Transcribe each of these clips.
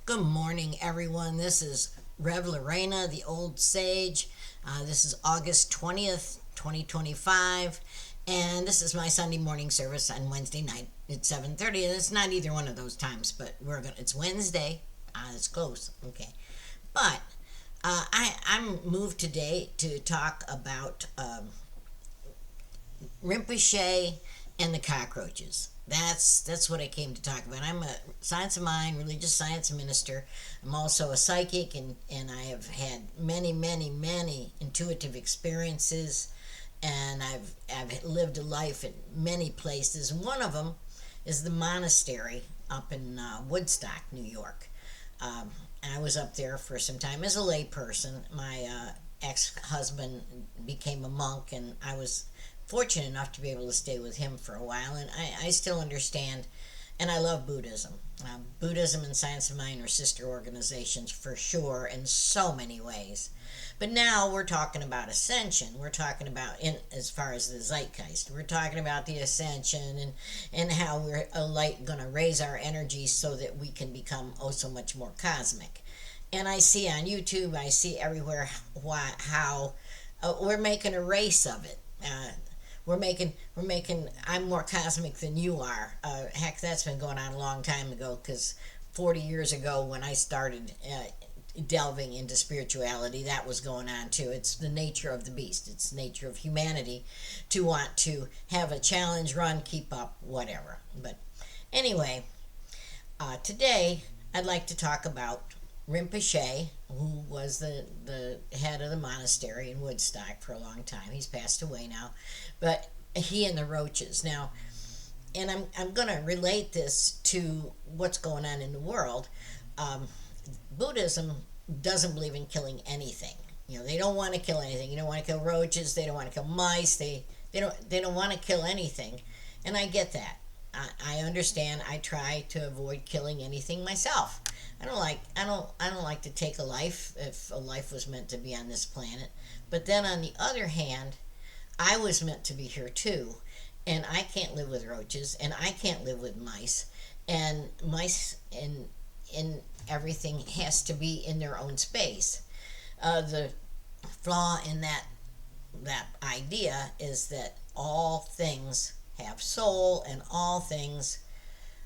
Good morning, everyone. This is Rev Lorena, the Old Sage. This is August 20th, 2025, and this is my Sunday morning service on Wednesday night at 7:30. And it's not either one of those times, but it's Wednesday. It's close, okay. But I'm moved today to talk about Rinpoche and the cockroaches. That's what I came to talk about. I'm a science of mind, religious science minister. I'm also a psychic, and I have had many intuitive experiences, and I've lived a life in many places. One of them is the monastery up in Woodstock, New York. And I was up there for some time as a layperson. My ex-husband became a monk, and I was fortunate enough to be able to stay with him for a while. And I still understand, and I love Buddhism. Buddhism and Science of Mind are sister organizations for sure in so many ways. But now we're talking about ascension. We're talking about, in as far as the zeitgeist, we're talking about the ascension and how we're a light going to raise our energy so that we can become oh so much more cosmic. And I see on YouTube, I see everywhere how we're making a race of it. We're making. I'm more cosmic than you are. Heck, that's been going on a long time ago. Because 40 years ago, when I started delving into spirituality, that was going on too. It's the nature of the beast. It's the nature of humanity to want to have a challenge, run, keep up, whatever. But anyway, today I'd like to talk about Rinpoche, who was the head of the monastery in Woodstock for a long time. He's passed away now, but he and the Roaches. Now, and I'm going to relate this to what's going on in the world. Um, Buddhism doesn't believe in killing anything. They don't want to kill anything. You don't want to kill roaches. They don't want to kill mice. They don't want to kill anything, and I get that. I understand. I try to avoid killing anything myself. I don't like to take a life if a life was meant to be on this planet. But then on the other hand, I was meant to be here too, and I can't live with roaches, and I can't live with mice, and mice and everything has to be in their own space. The flaw in that idea is that all things have soul, and all things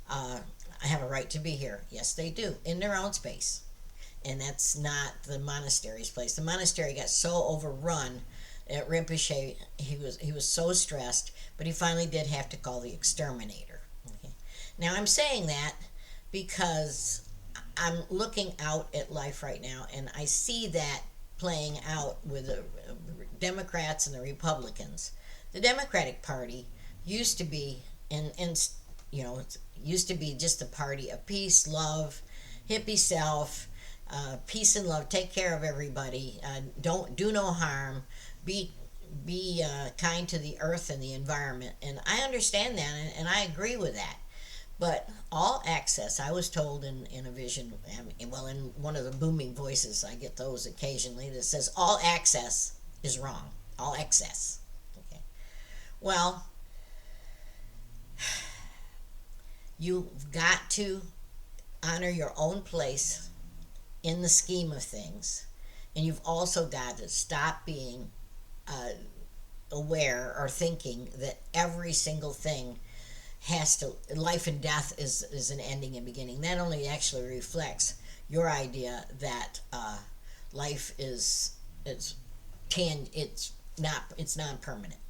uh, have a right to be here. Yes, they do, in their own space. And that's not the monastery's place. The monastery got so overrun at Rinpoche, he was so stressed, but he finally did have to call the exterminator. Okay. Now I'm saying that because I'm looking out at life right now, and I see that playing out with the Democrats and the Republicans. The Democratic Party used to be, and it used to be just a party of peace, love, hippie self, peace and love. Take care of everybody. Don't do no harm. Be kind to the earth and the environment. And I understand that, and I agree with that. But all access, I was told in a vision, well, in one of the booming voices, I get those occasionally, that says all access is wrong. All excess. Okay. Well, you've got to honor your own place in the scheme of things. And you've also got to stop being uh, aware or thinking that every single thing has to, life and death is an ending and beginning. That only actually reflects your idea that life is it's non-permanent.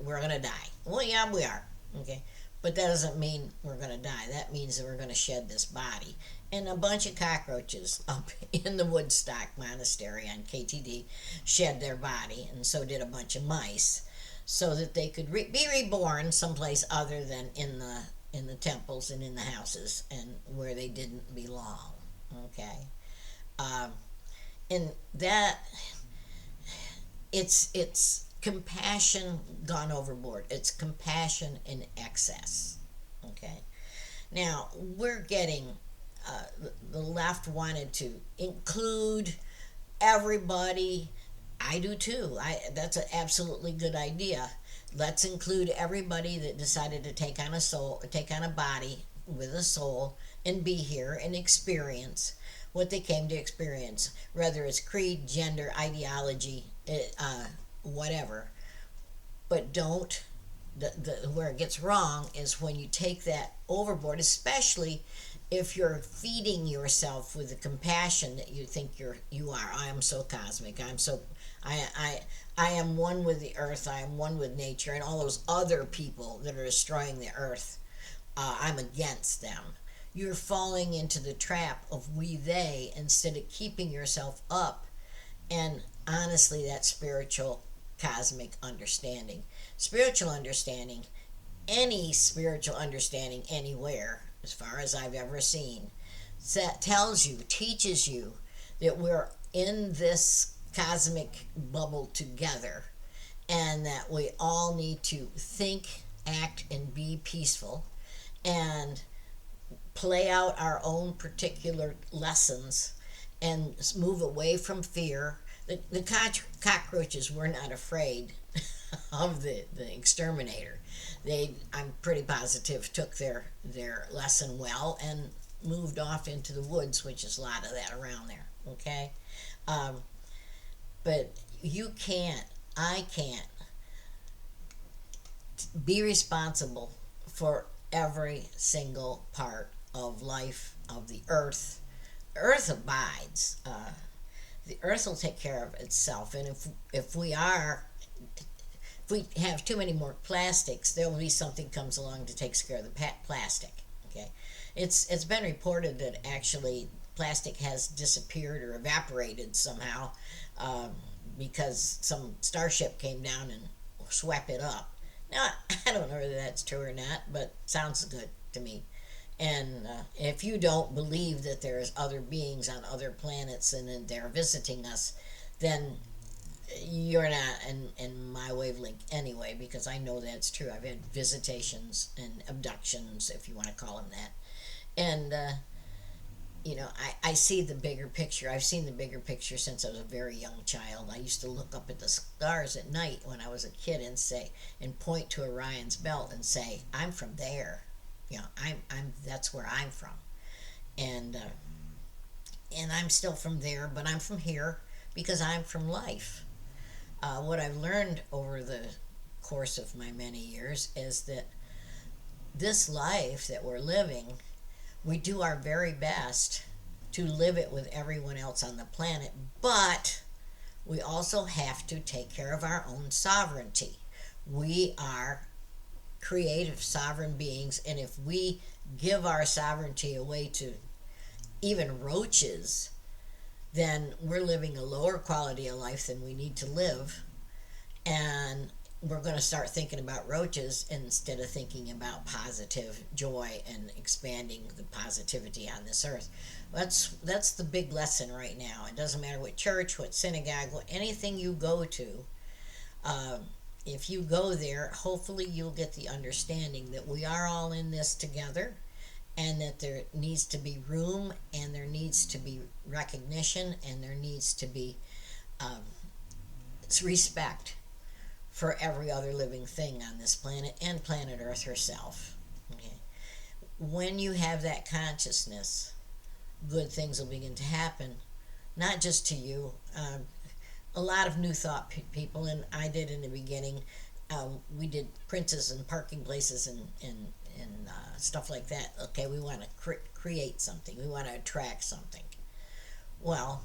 We're gonna die. Well, yeah, we are. Okay, but that doesn't mean we're gonna die. That means that we're gonna shed this body. And a bunch of cockroaches up in the Woodstock Monastery on KTD shed their body, and so did a bunch of mice, so that they could be reborn someplace other than in the temples and in the houses and where they didn't belong. Okay, um, and that it's compassion gone overboard. It's compassion in excess. Okay, now we're getting the left wanted to include everybody. I do too. That's an absolutely good idea. Let's include everybody that decided to take on a body with a soul, and be here and experience what they came to experience, whether it's creed, gender, ideology, whatever. But don't, where it gets wrong is when you take that overboard, especially if you're feeding yourself with the compassion that you think you are. I am so cosmic. I am one with the earth. I am one with nature, and all those other people that are destroying the earth. I'm against them. You're falling into the trap of we they instead of keeping yourself up. And honestly, that spiritual cosmic understanding, spiritual understanding, any spiritual understanding anywhere, as far as I've ever seen, that tells you, teaches you that we're in this cosmic bubble together and that we all need to think, act, and be peaceful and play out our own particular lessons and move away from fear. The cockroaches were not afraid of the exterminator. I'm pretty positive, took their lesson well and moved off into the woods, which is a lot of that around there. Okay, but I can't be responsible for every single part of life of the earth. Earth abides. The earth will take care of itself, and if we have too many more plastics, there will be something comes along that takes care of the plastic. Okay, it's been reported that actually plastic has disappeared or evaporated somehow because some starship came down and swept it up. Now I don't know whether that's true or not, but sounds good to me. And if you don't believe that there's other beings on other planets and that they're visiting us, then you're not in my wavelength anyway, because I know that's true. I've had visitations and abductions, if you want to call them that. And, I see the bigger picture. I've seen the bigger picture since I was a very young child. I used to look up at the stars at night when I was a kid and point to Orion's belt and say, I'm from there. That's where I'm from. And I'm still from there, but I'm from here because I'm from life. What I've learned over the course of my many years is that this life that we're living, we do our very best to live it with everyone else on the planet, but we also have to take care of our own sovereignty. We are creative sovereign beings, and if we give our sovereignty away to even roaches, then we're living a lower quality of life than we need to live, and we're going to start thinking about roaches instead of thinking about positive joy and expanding the positivity on this earth. That's the big lesson right now. It doesn't matter what church, what synagogue, anything you go to. If you go there, hopefully you'll get the understanding that we are all in this together, and that there needs to be room, and there needs to be recognition, and there needs to be respect for every other living thing on this planet and planet Earth herself. Okay. When you have that consciousness, good things will begin to happen, not just to you. A lot of new thought people, and I did in the beginning. We did princes and parking places and stuff like that. Okay, we want to create something. We want to attract something. Well,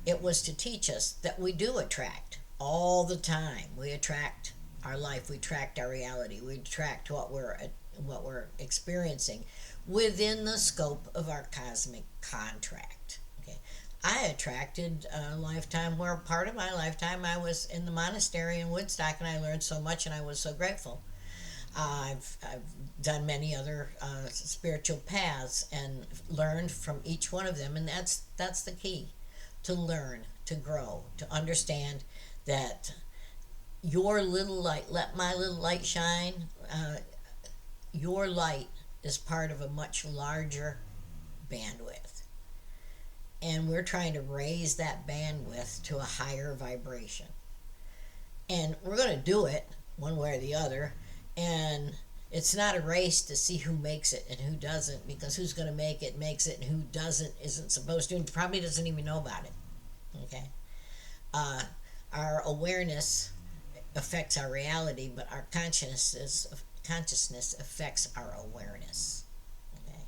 it was to teach us that we do attract all the time. We attract our life. We attract our reality. We attract what we're experiencing within the scope of our cosmic contract. Okay, I attracted a lifetime where part of my lifetime I was in the monastery in Woodstock, and I learned so much, and I was so grateful. I've done many other spiritual paths and learned from each one of them, and that's the key, to learn, to grow, to understand that your little light, let my little light shine, your light is part of a much larger bandwidth. And we're trying to raise that bandwidth to a higher vibration. And we're going to do it one way or the other. And It's not a race to see who makes it and who doesn't, because who's going to make it makes it, and who doesn't isn't supposed to, and probably doesn't even know about it. Okay. uh, our awareness affects our reality, but our consciousness affects our awareness. Okay.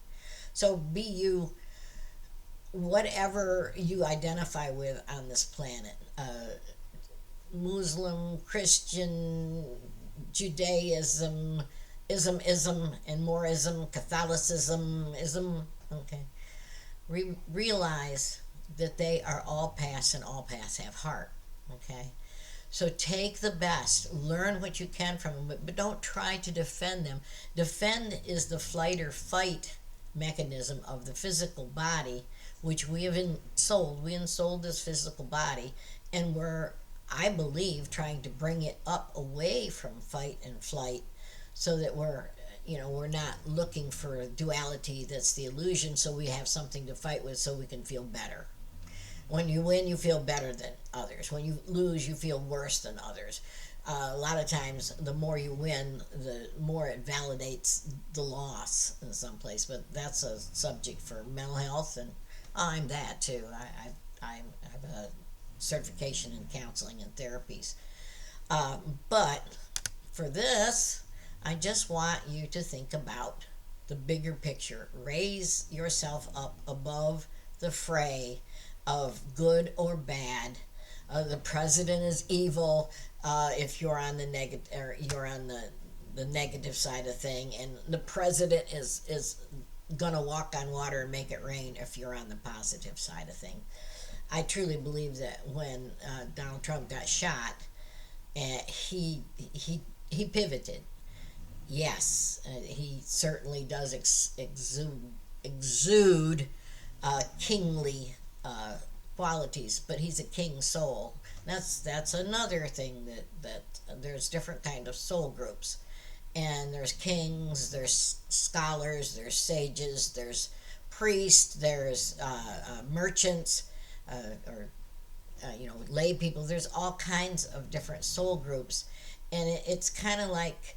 So be you, whatever you identify with on this planet. Muslim, Christian, Judaism, ism, and moreism, Catholicism, ism. Okay. Realize that they are all paths, and all paths have heart. Okay. So take the best, learn what you can from them, but don't try to defend them. Defend is the flight or fight mechanism of the physical body, which we have ensouled. We ensouled this physical body, and we're, I believe, trying to bring it up away from fight and flight, so that we're not looking for duality. That's the illusion, so we have something to fight with, so we can feel better. When you win, you feel better than others. When you lose, you feel worse than others. A lot of times, the more you win, the more it validates the loss in some place. But that's a subject for mental health, and I'm that too. I have a certification in counseling and therapies. But for this, I just want you to think about the bigger picture. Raise yourself up above the fray of good or bad. The president is evil if you're on the negative, or you're on the negative side of thing, and the president is gonna walk on water and make it rain if you're on the positive side of thing. I truly believe that when Donald Trump got shot, he pivoted. Yes, he certainly does exude kingly qualities, but he's a king soul. That's another thing, that there's different kind of soul groups, and there's kings, there's scholars, there's sages, there's priests, there's merchants, or lay people. There's all kinds of different soul groups, and it's kind of like,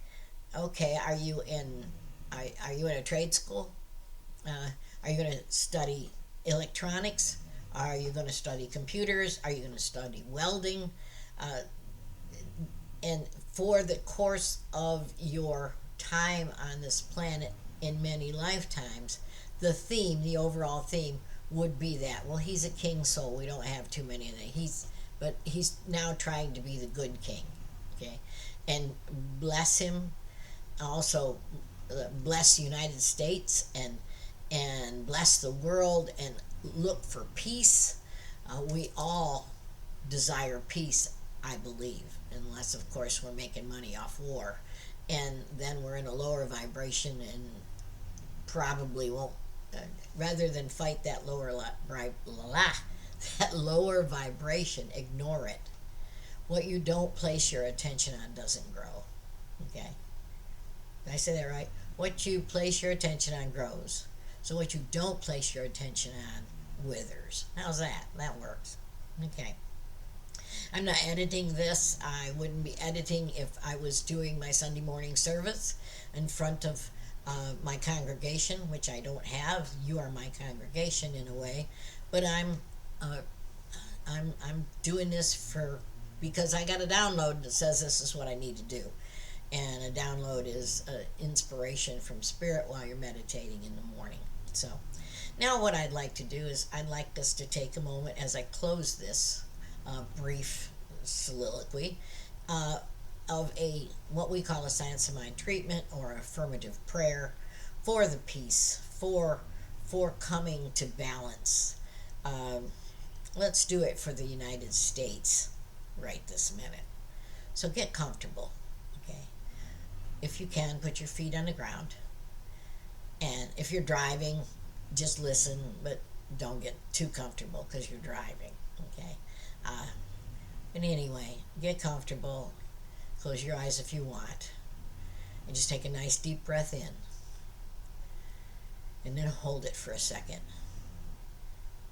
okay, are you in a trade school? Are you going to study electronics? Are you going to study computers? Are you going to study welding? And for the course of your time on this planet, in many lifetimes, the overall theme would be that, well, he's a king soul. We don't have too many of them. But he's now trying to be the good king. Okay. And bless him. Also, bless the United States, and bless the world, and look for peace. We all desire peace, I believe, unless, of course, we're making money off war. And then we're in a lower vibration, and probably won't, rather than fight that that lower vibration, ignore it. What you don't place your attention on doesn't grow. Okay? Did I say that right? What you place your attention on grows. So what you don't place your attention on withers. How's that? That works. Okay. I'm not editing this. I wouldn't be editing if I was doing my Sunday morning service in front of my congregation, which I don't have. You are my congregation in a way, but I'm doing this because I got a download that says this is what I need to do. And a download is inspiration from spirit while you're meditating in the morning. So now what I'd like to do is I'd like us to take a moment as I close this brief soliloquy of what we call a science of mind treatment, or affirmative prayer for the peace, for coming to balance. Let's do it for the United States right this minute. So get comfortable. Okay. If you can, put your feet on the ground. And if you're driving, just listen, but don't get too comfortable because you're driving. Okay. But anyway, get comfortable. Close your eyes if you want. And just take a nice deep breath in. And then hold it for a second.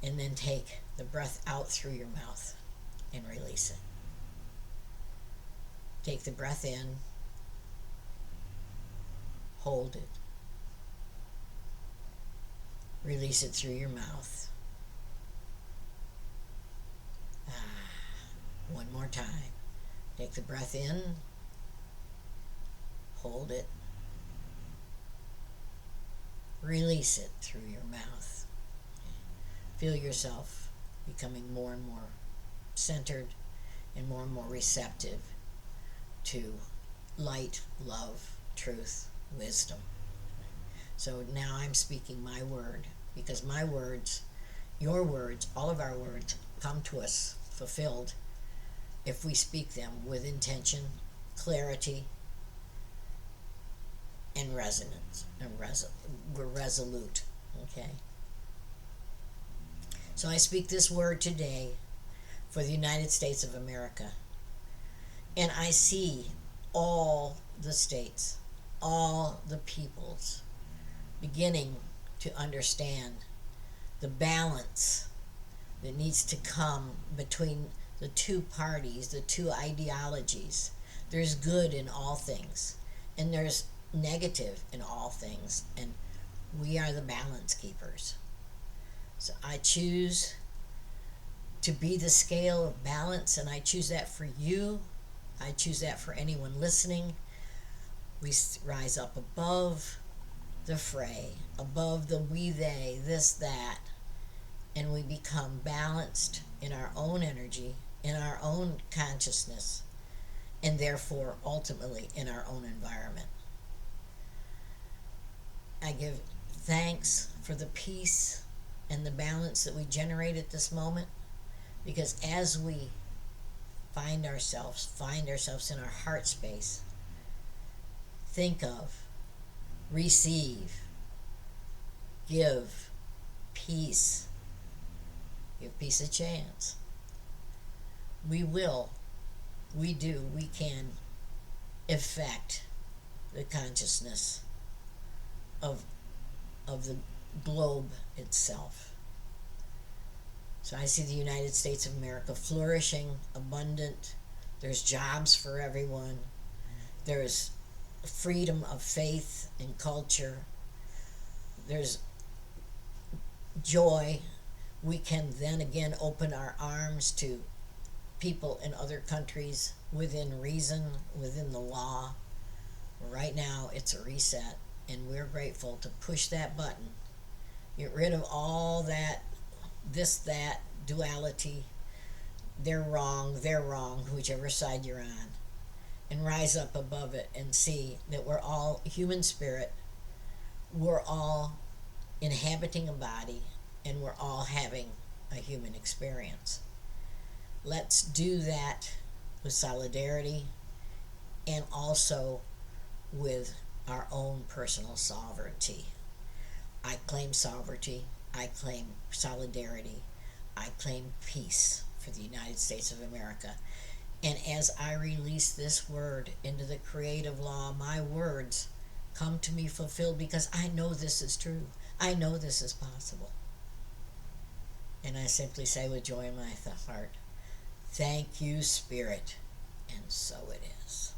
And then take the breath out through your mouth and release it. Take the breath in. Hold it. Release it through your mouth. One more time. Take the breath in. Hold it. Release it through your mouth. Feel yourself becoming more and more centered and more receptive to light, love, truth, wisdom. So now I'm speaking my word, because my words, your words, all of our words come to us fulfilled if we speak them with intention, clarity, and resonance. And we're resolute. Okay? So I speak this word today for the United States of America. And I see all the states, all the peoples beginning to understand the balance that needs to come between the two parties, the two ideologies. There's good in all things, and there's negative in all things, and we are the balance keepers. So I choose to be the scale of balance, and I choose that for you. I choose that for anyone listening. We rise up above the fray, above the we, they, this, that, and we become balanced in our own energy, in our own consciousness, and therefore ultimately in our own environment. I give thanks for the peace and the balance that we generate at this moment, because as we find ourselves in our heart space, think of, receive, give peace a chance. We can affect the consciousness of the globe itself. So I see the United States of America flourishing, abundant. There's jobs for everyone. There's freedom of faith and culture. There's joy. We can then again open our arms to people in other countries within reason, within the law. Right now it's a reset, and we're grateful to push that button, get rid of all that that duality, they're wrong, whichever side you're on, and rise up above it and see that we're all human spirit, we're all inhabiting a body, and we're all having a human experience. Let's do that with solidarity and also with our own personal sovereignty. I claim sovereignty, I claim solidarity, I claim peace for the United States of America. And as I release this word into the creative law, my words come to me fulfilled, because I know this is true. I know this is possible. And I simply say with joy in my heart, thank you, Spirit, and so it is.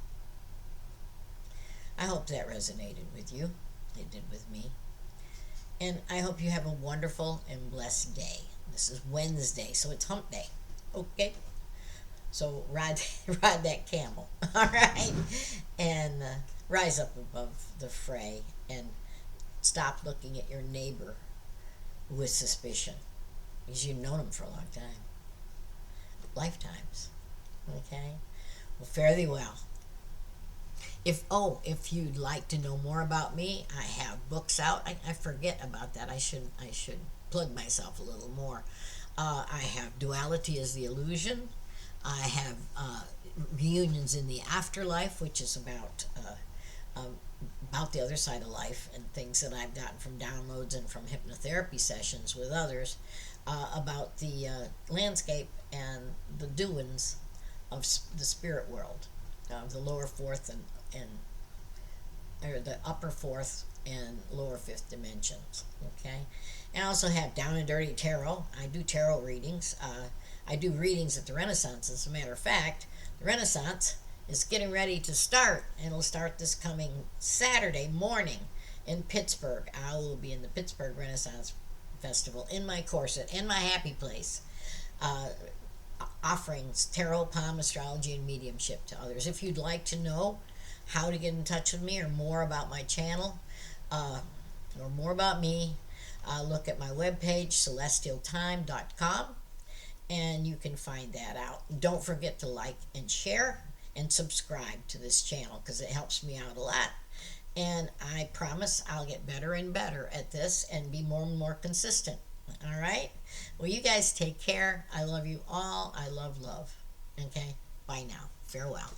I hope that resonated with you. It did with me. And I hope you have a wonderful and blessed day. This is Wednesday, so it's hump day. Okay? So ride that camel. All right? And rise up above the fray and stop looking at your neighbor with suspicion, because you've known him for a long time. Lifetimes. Okay? Well, fare thee well. If you'd like to know more about me, I have books out. I forget about that. I should plug myself a little more. I have Duality is the Illusion. I have Reunions in the Afterlife, which is about the other side of life, and things that I've gotten from downloads and from hypnotherapy sessions with others about the landscape and the doings of the spirit world, the lower fourth or the upper fourth and lower fifth dimensions. Okay, and I also have Down and Dirty Tarot. I do tarot readings. I do readings at the Renaissance. As a matter of fact, the Renaissance is getting ready to start. It'll start this coming Saturday morning in Pittsburgh. I will be in the Pittsburgh Renaissance Festival in my corset, in my happy place, uh, offering tarot, palm astrology, and mediumship to others. If you'd like to know how to get in touch with me or more about my channel, uh, or more about me, look at my webpage, celestialtime.com, and you can find that out. Don't forget to like and share and subscribe to this channel because it helps me out a lot. And I promise I'll get better and better at this and be more and more consistent. All right? Well, you guys take care. I love you all. I love love. Okay? Bye now. Farewell.